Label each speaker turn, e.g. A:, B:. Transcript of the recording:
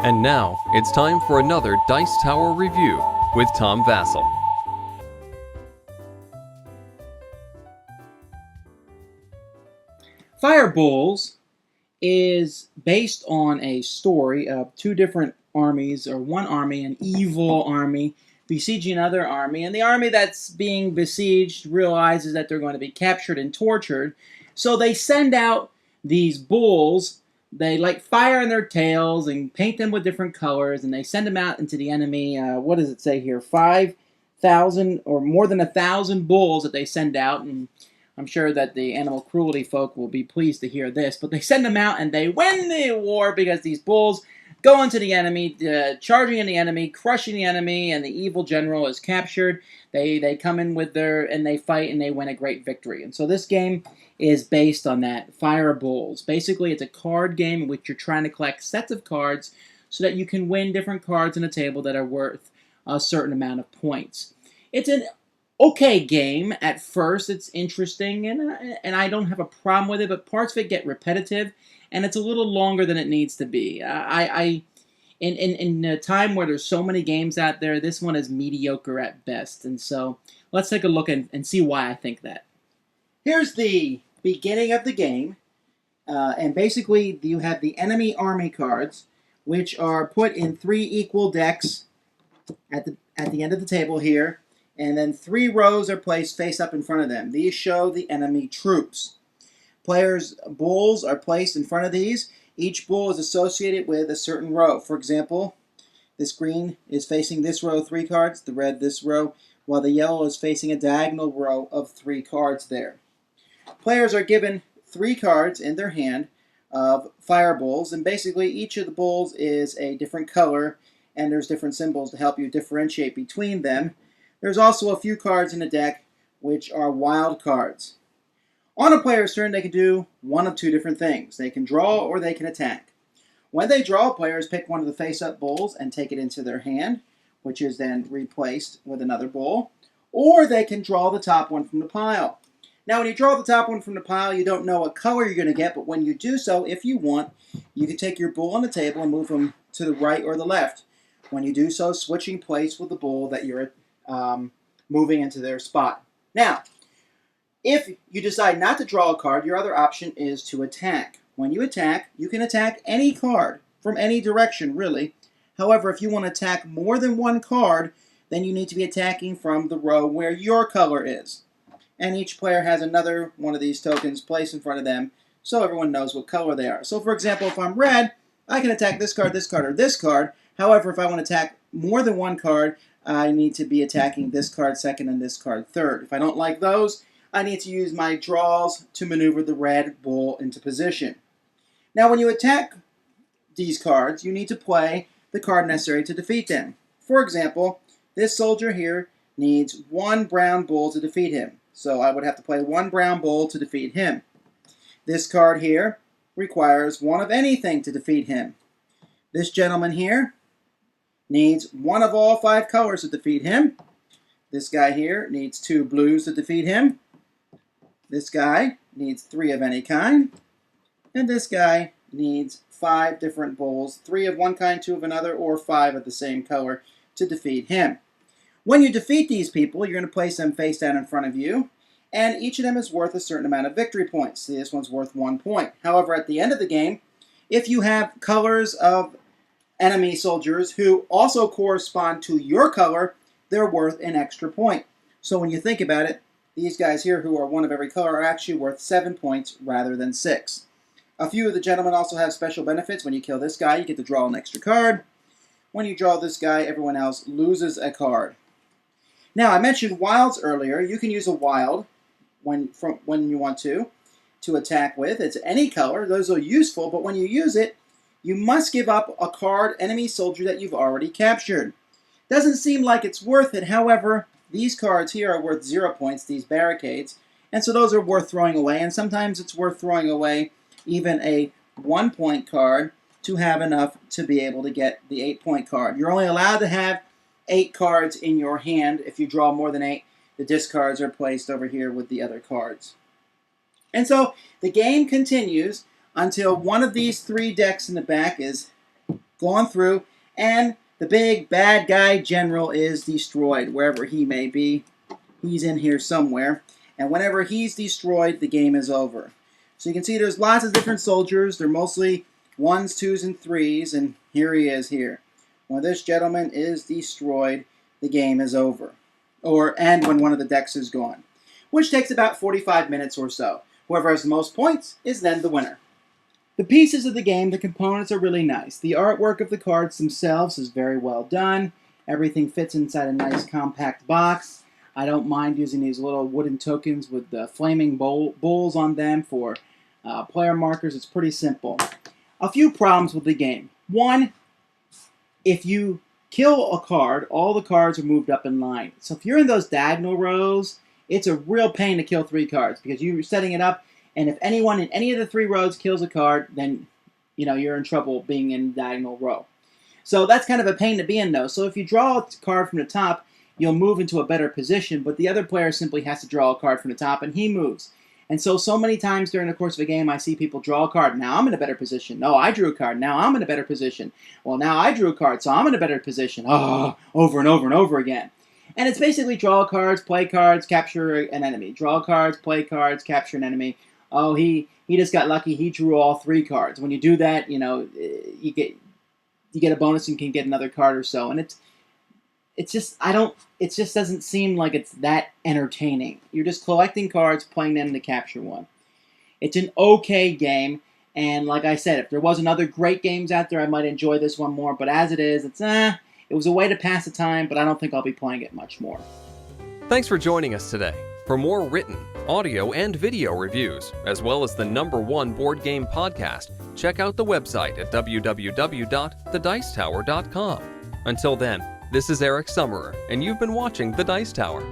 A: And now, it's time for another Dice Tower review with Tom Vasel.
B: Fireballs is based on a story of two different armies, or one army, an evil army, besieging another army, and the army that's being besieged realizes that they're going to be captured and tortured, so they send out these bulls. They light fire in their tails and paint them with different colors, and they send them out into the enemy. What does it say here? 5,000 or more than 1,000 bulls that they send out, and I'm sure that the animal cruelty folk will be pleased to hear this, but they send them out and they win the war because these bulls go into the enemy, charging in the enemy, crushing the enemy, and the evil general is captured. They come in with and they fight and they win a great victory. And so this game is based on that, Fire Bulls. Basically, it's a card game in which you're trying to collect sets of cards so that you can win different cards in a table that are worth a certain amount of points. It's an okay game at first. It's interesting, and I don't have a problem with it, but parts of it get repetitive, and it's a little longer than it needs to be. In a time where there's so many games out there, this one is mediocre at best, and so let's take a look and see why I think that. Here's the beginning of the game, and basically you have the enemy army cards, which are put in 3 equal decks at the end of the table here. And then 3 rows are placed face up in front of them. These show the enemy troops. Players' bulls are placed in front of these. Each bull is associated with a certain row. For example, this green is facing this row 3 cards, the red this row, while the yellow is facing a diagonal row of 3 cards there. Players are given 3 cards in their hand of fire bulls, and basically each of the bulls is a different color, and there's different symbols to help you differentiate between them. There's also a few cards in the deck which are wild cards. On a player's turn, they can do one of 2 different things. They can draw or they can attack. When they draw, players pick one of the face-up bulls and take it into their hand, which is then replaced with another bull. Or they can draw the top one from the pile. Now, when you draw the top one from the pile, you don't know what color you're going to get, but when you do so, if you want, you can take your bull on the table and move them to the right or the left. When you do so, switching place with the bull that you're moving into their spot. Now, if you decide not to draw a card, your other option is to attack. When you attack, you can attack any card from any direction, really. However, if you want to attack more than one card, then you need to be attacking from the row where your color is. And each player has another one of these tokens placed in front of them so everyone knows what color they are. So, for example, if I'm red, I can attack this card, or this card. However, if I want to attack more than one card, I need to be attacking this card second and this card third. If I don't like those, I need to use my draws to maneuver the red bull into position. Now, when you attack these cards, you need to play the card necessary to defeat them. For example, this soldier here needs 1 brown bull to defeat him. So I would have to play 1 brown bull to defeat him. This card here requires 1 of anything to defeat him. This gentleman here needs 1 of all 5 colors to defeat him. This guy here needs 2 blues to defeat him. This guy needs 3 of any kind. And this guy needs 5 different bulls, 3 of one kind, 2 of another, or 5 of the same color to defeat him. When you defeat these people, you're going to place them face down in front of you, and each of them is worth a certain amount of victory points. See, this one's worth 1 point. However, at the end of the game, if you have colors of enemy soldiers who also correspond to your color, they're worth an extra point. So when you think about it, these guys here who are 1 of every color are actually worth 7 points rather than 6. A few of the gentlemen also have special benefits. When you kill this guy, you get to draw an extra card. When you draw this guy, everyone else loses a card. Now, I mentioned wilds earlier. You can use a wild when you want to attack with. It's any color. Those are useful, but when you use it, you must give up a card enemy soldier that you've already captured. Doesn't seem like it's worth it. However, these cards here are worth 0 points, these barricades, and so those are worth throwing away, and sometimes it's worth throwing away even a 1-point card to have enough to be able to get the 8-point card. You're only allowed to have 8 cards in your hand. If you draw more than 8, the discards are placed over here with the other cards. And so the game continues until one of these 3 decks in the back is gone through, and the big bad guy general is destroyed, wherever he may be. He's in here somewhere. And whenever he's destroyed, the game is over. So you can see there's lots of different soldiers. They're mostly 1s, 2s, and 3s, and here he is here. When this gentleman is destroyed, the game is over. And when one of the decks is gone, which takes about 45 minutes or so. Whoever has the most points is then the winner. The pieces of the game, the components are really nice. The artwork of the cards themselves is very well done. Everything fits inside a nice compact box. I don't mind using these little wooden tokens with the flaming bulls on them for player markers. It's pretty simple. A few problems with the game. One, if you kill a card, all the cards are moved up in line. So if you're in those diagonal rows, it's a real pain to kill 3 cards because you're setting it up, and if anyone in any of the 3 rows kills a card, then you're in trouble being in diagonal row. So that's kind of a pain to be in, though. So if you draw a card from the top, you'll move into a better position, but the other player simply has to draw a card from the top, and he moves. And so many times during the course of a game, I see people draw a card. Now I'm in a better position. No, I drew a card. Now I'm in a better position. Well, now I drew a card, so I'm in a better position. Oh, over and over and over again. And it's basically draw cards, play cards, capture an enemy. Draw cards, play cards, capture an enemy. Oh, he just got lucky. He drew all 3 cards. When you do that, you get a bonus and can get another card or so. And it just doesn't seem like it's that entertaining. You're just collecting cards, playing them to capture one. It's an okay game, and like I said, if there wasn't other great games out there, I might enjoy this one more, but as it is, it was a way to pass the time, but I don't think I'll be playing it much more.
A: Thanks for joining us today. For more written, audio, and video reviews, as well as the #1 board game podcast, check out the website at www.thedicetower.com. Until then, this is Eric Summerer, and you've been watching The Dice Tower.